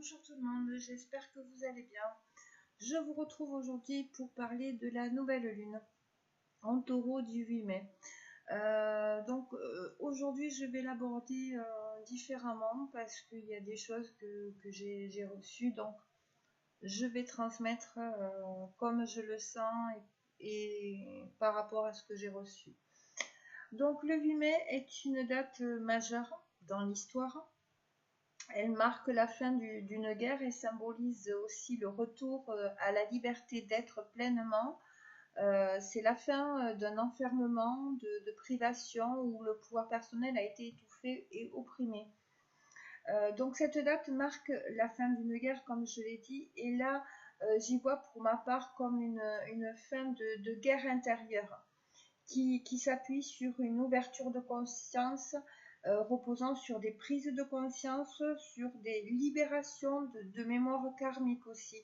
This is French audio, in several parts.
Bonjour tout le monde, j'espère que vous allez bien. Je vous retrouve aujourd'hui pour parler de la nouvelle lune en taureau du 8 mai. Aujourd'hui je vais l'aborder différemment parce qu'il y a des choses que j'ai reçues, donc je vais transmettre comme je le sens et par rapport à ce que j'ai reçu. Donc le 8 mai est une date majeure dans l'histoire. Elle marque la fin d'une guerre et symbolise aussi le retour à la liberté d'être pleinement. C'est la fin d'un enfermement, de privation où le pouvoir personnel a été étouffé et opprimé. Donc cette date marque la fin d'une guerre, comme je l'ai dit, et là j'y vois pour ma part comme une fin de guerre intérieure qui s'appuie sur une ouverture de conscience reposant sur des prises de conscience, sur des libérations de mémoire karmique aussi.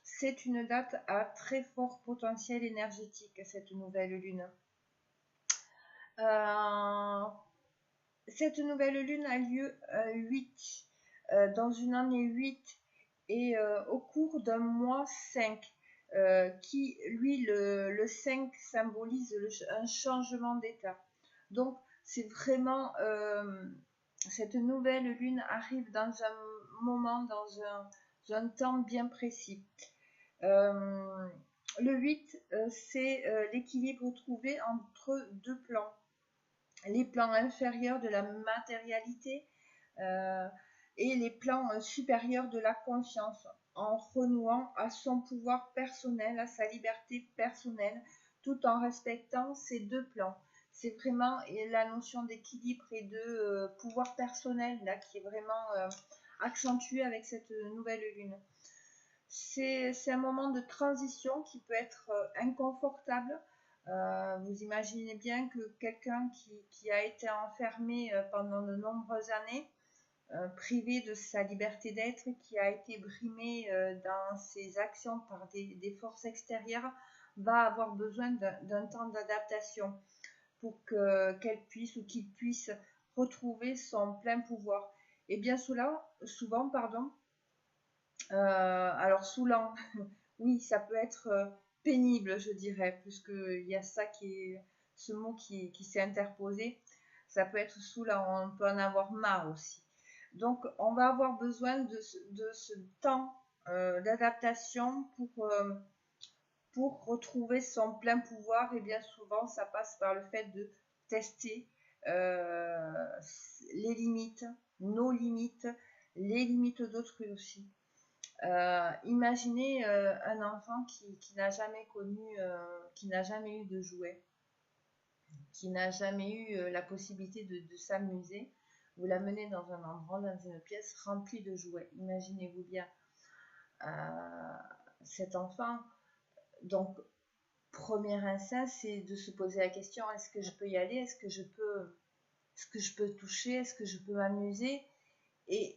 C'est une date à très fort potentiel énergétique, cette nouvelle lune. Cette nouvelle lune a lieu 8, dans une année 8 et au cours d'un mois 5. Qui, lui, le 5 symbolise un changement d'état. Donc, c'est vraiment, cette nouvelle lune arrive dans un moment, dans un temps bien précis. Le 8, c'est l'équilibre trouvé entre deux plans. Les plans inférieurs de la matérialité et les plans supérieurs de la conscience, en renouant à son pouvoir personnel, à sa liberté personnelle, tout en respectant ces deux plans. C'est vraiment la notion d'équilibre et de pouvoir personnel là qui est vraiment accentuée avec cette nouvelle lune. C'est un moment de transition qui peut être inconfortable. Vous imaginez bien que quelqu'un qui a été enfermé pendant de nombreuses années, privé de sa liberté d'être, qui a été brimé dans ses actions par des forces extérieures, va avoir besoin d'un temps d'adaptation pour qu'elle puisse ou qu'il puisse retrouver son plein pouvoir. Et bien souvent, alors saoulant, oui, ça peut être pénible, je dirais, puisqu'il y a ça ce mot qui s'est interposé. Ça peut être saoulant, on peut en avoir marre aussi. Donc, on va avoir besoin de ce temps d'adaptation pour retrouver son plein pouvoir. Et bien souvent, ça passe par le fait de tester les limites, nos limites, les limites d'autrui aussi. Imaginez un enfant qui n'a jamais connu, qui n'a jamais eu de jouets, qui n'a jamais eu la possibilité de s'amuser. Vous l'amenez dans un endroit, dans une pièce remplie de jouets. Imaginez-vous bien cet enfant. Donc, premier instinct, c'est de se poser la question, est-ce que je peux y aller? Est-ce que je peux toucher? Est-ce que je peux m'amuser? Et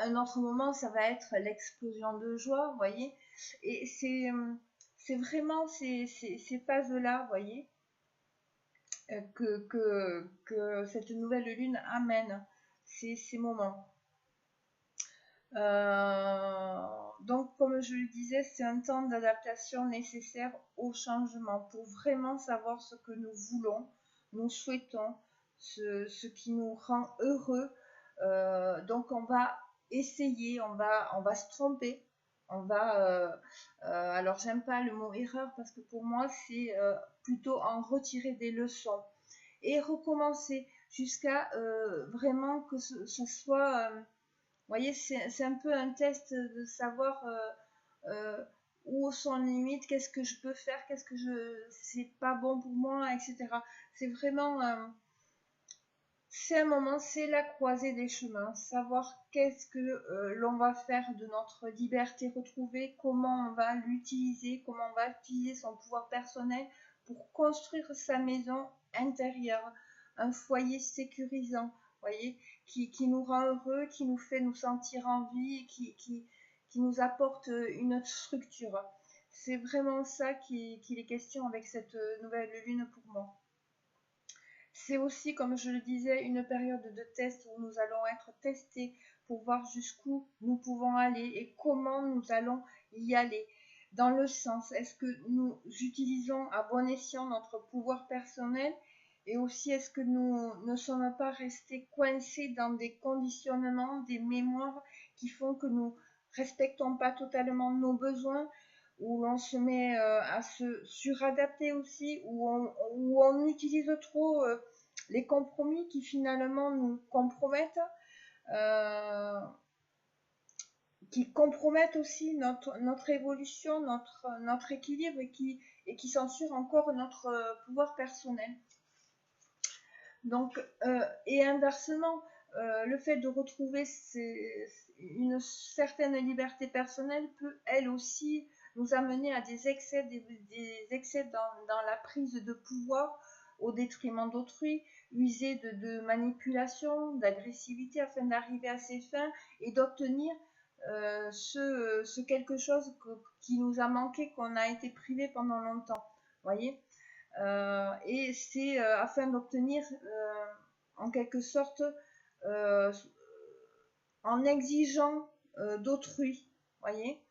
un autre moment, ça va être l'explosion de joie, vous voyez. Et c'est vraiment ces phases-là, vous voyez, que cette nouvelle lune amène, ces moments. Donc, comme je le disais, c'est un temps d'adaptation nécessaire au changement pour vraiment savoir ce que nous voulons, nous souhaitons, ce qui nous rend heureux. Donc, on va essayer, on va se tromper. Alors, j'aime pas le mot erreur parce que pour moi, c'est plutôt en retirer des leçons et recommencer jusqu'à vraiment que ce soit. Vous voyez, c'est un peu un test de savoir où sont les limites, qu'est-ce que je peux faire, c'est pas bon pour moi, etc. C'est vraiment, c'est un moment, c'est la croisée des chemins, savoir qu'est-ce que l'on va faire de notre liberté retrouvée, comment on va l'utiliser, comment on va utiliser son pouvoir personnel pour construire sa maison intérieure, un foyer sécurisant, voyez, qui nous rend heureux, qui nous fait nous sentir en vie et qui nous apporte une autre structure. C'est vraiment ça qu'il est question avec cette nouvelle lune pour moi. C'est aussi, comme je le disais, une période de test où nous allons être testés pour voir jusqu'où nous pouvons aller et comment nous allons y aller. Dans le sens, est-ce que nous utilisons à bon escient notre pouvoir personnel et aussi est-ce que nous ne sommes pas restés coincés dans des conditionnements, des mémoires qui font que nous respectons pas totalement nos besoins, où l'on se met à se suradapter aussi, où on utilise trop les compromis qui finalement nous compromettent, euh, qui compromettent aussi notre évolution, notre équilibre et qui censurent encore notre pouvoir personnel. Donc, et inversement, le fait de retrouver une certaine liberté personnelle peut elle aussi nous amener à des excès dans la prise de pouvoir au détriment d'autrui, user de manipulation, d'agressivité afin d'arriver à ses fins et d'obtenir ce quelque chose qui nous a manqué, qu'on a été privé pendant longtemps. Voyez, et c'est afin d'obtenir en quelque sorte en exigeant d'autrui, voyez.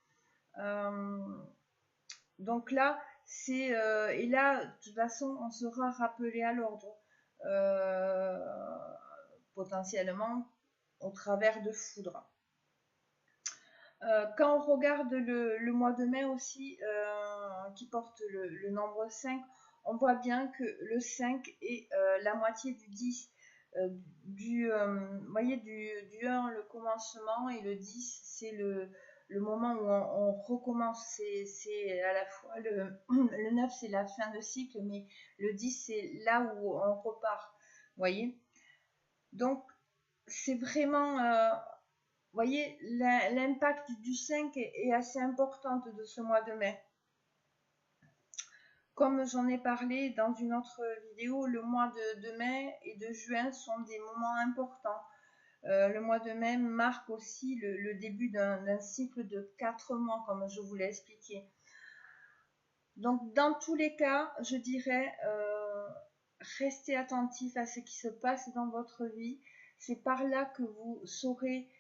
Donc là, et là, de toute façon, on sera rappelé à l'ordre, potentiellement au travers de foudre. Quand on regarde le mois de mai aussi, qui porte le nombre 5, on voit bien que le 5 est la moitié du 10. Vous voyez, du 1, le commencement, et le 10, c'est le moment où on recommence. C'est à la fois le 9, c'est la fin de cycle, mais le 10, c'est là où on repart. Vous voyez? Donc, c'est vraiment... vous voyez, l'impact du 5 est assez important de ce mois de mai. Comme j'en ai parlé dans une autre vidéo, le mois de mai et de juin sont des moments importants. Le mois de mai marque aussi le début d'un cycle de 4 mois, comme je vous l'ai expliqué. Donc, dans tous les cas, je dirais, restez attentif à ce qui se passe dans votre vie. C'est par là que vous saurez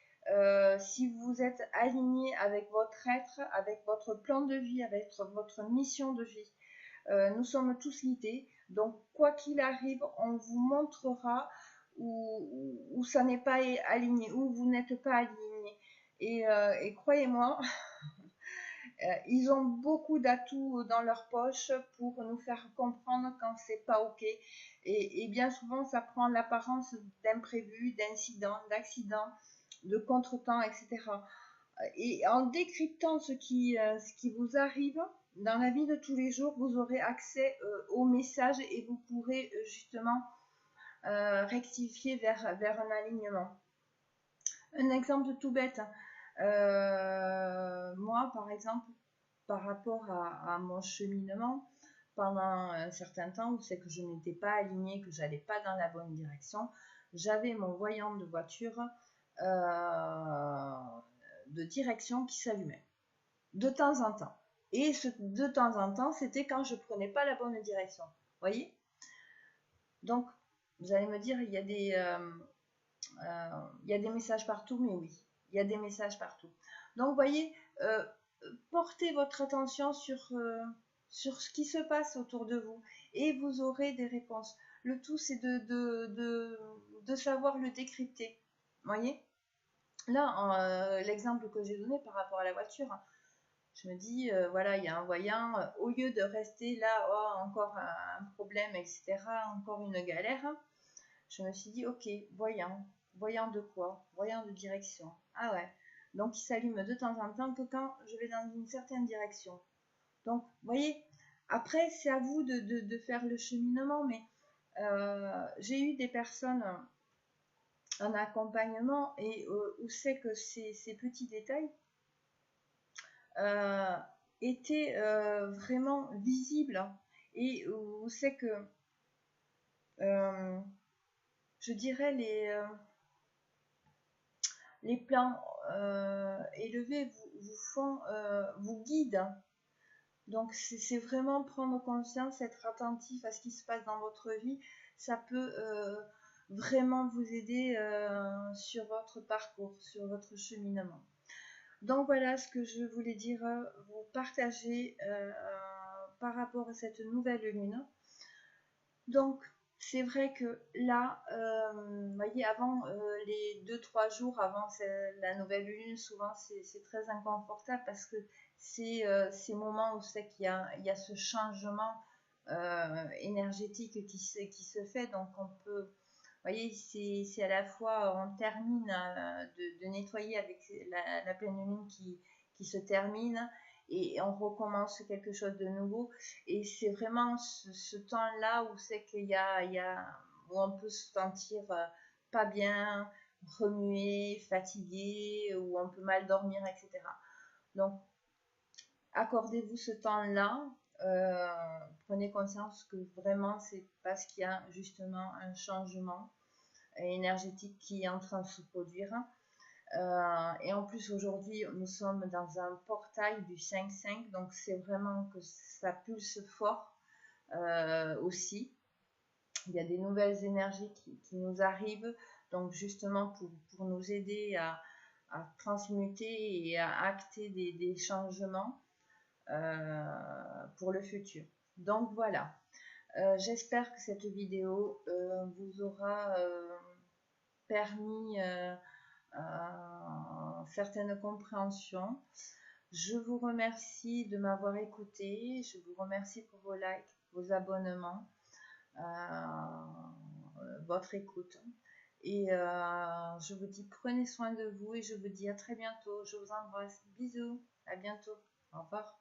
si vous êtes aligné avec votre être, avec votre plan de vie, avec votre mission de vie. Nous sommes tous guidés, donc quoi qu'il arrive, on vous montrera où ça n'est pas aligné, où vous n'êtes pas aligné. Et croyez-moi, ils ont beaucoup d'atouts dans leur poche pour nous faire comprendre quand c'est pas ok. Et bien souvent, ça prend l'apparence d'imprévus, d'incidents, d'accidents, de contretemps, etc. Et en décryptant ce qui vous arrive dans la vie de tous les jours, vous aurez accès aux messages et vous pourrez justement rectifier vers un alignement. Un exemple tout bête. Moi, par exemple, par rapport à mon cheminement, pendant un certain temps où c'est que je n'étais pas alignée, que j'allais pas dans la bonne direction, j'avais mon voyant de voiture de direction qui s'allumait de temps en temps. Et de temps en temps, c'était quand je prenais pas la bonne direction. Voyez? Donc, vous allez me dire, il y a des messages partout, mais oui, il y a des messages partout. Donc, vous voyez, portez votre attention sur ce qui se passe autour de vous et vous aurez des réponses. Le tout, c'est de savoir le décrypter. Voyez? Là, l'exemple que j'ai donné par rapport à la voiture, je me dis, voilà, il y a un voyant, au lieu de rester là, oh, encore un problème, etc., encore une galère, je me suis dit, ok, voyant de quoi? Voyant de direction. Ah ouais, donc il s'allume de temps en temps que quand je vais dans une certaine direction. Donc, vous voyez, après, c'est à vous de faire le cheminement, mais j'ai eu des personnes en accompagnement et où c'est que ces petits détails étaient vraiment visibles et où c'est que je dirais les plans élevés vous guident. Donc c'est vraiment prendre conscience, être attentif à ce qui se passe dans votre vie. Ça peut vraiment vous aider sur votre parcours, sur votre cheminement. Donc voilà ce que je voulais dire, vous partager par rapport à cette nouvelle lune. Donc c'est vrai que là, vous voyez, avant les 2-3 jours avant la nouvelle lune, souvent c'est très inconfortable parce que c'est ces moments où c'est qu'il y a ce changement énergétique qui se fait. Donc on peut, vous voyez, c'est à la fois, on termine de nettoyer avec la pleine lune qui se termine et on recommence quelque chose de nouveau. Et c'est vraiment ce temps-là où c'est où on peut se sentir pas bien, remué, fatigué, où on peut mal dormir, etc. Donc, accordez-vous ce temps-là. euh, Prenez conscience que vraiment c'est parce qu'il y a justement un changement énergétique qui est en train de se produire. Et en plus aujourd'hui nous sommes dans un portail du 5-5, donc c'est vraiment que ça pulse fort aussi. Il y a des nouvelles énergies qui nous arrivent, donc justement pour nous aider à transmuter et à acter des changements pour le futur. Donc voilà, j'espère que cette vidéo vous aura permis certaines compréhensions. Je vous remercie de m'avoir écouté, je vous remercie pour vos likes, vos abonnements, votre écoute. Et je vous dis prenez soin de vous et je vous dis à très bientôt. Je vous embrasse. Bisous. À bientôt. Au revoir.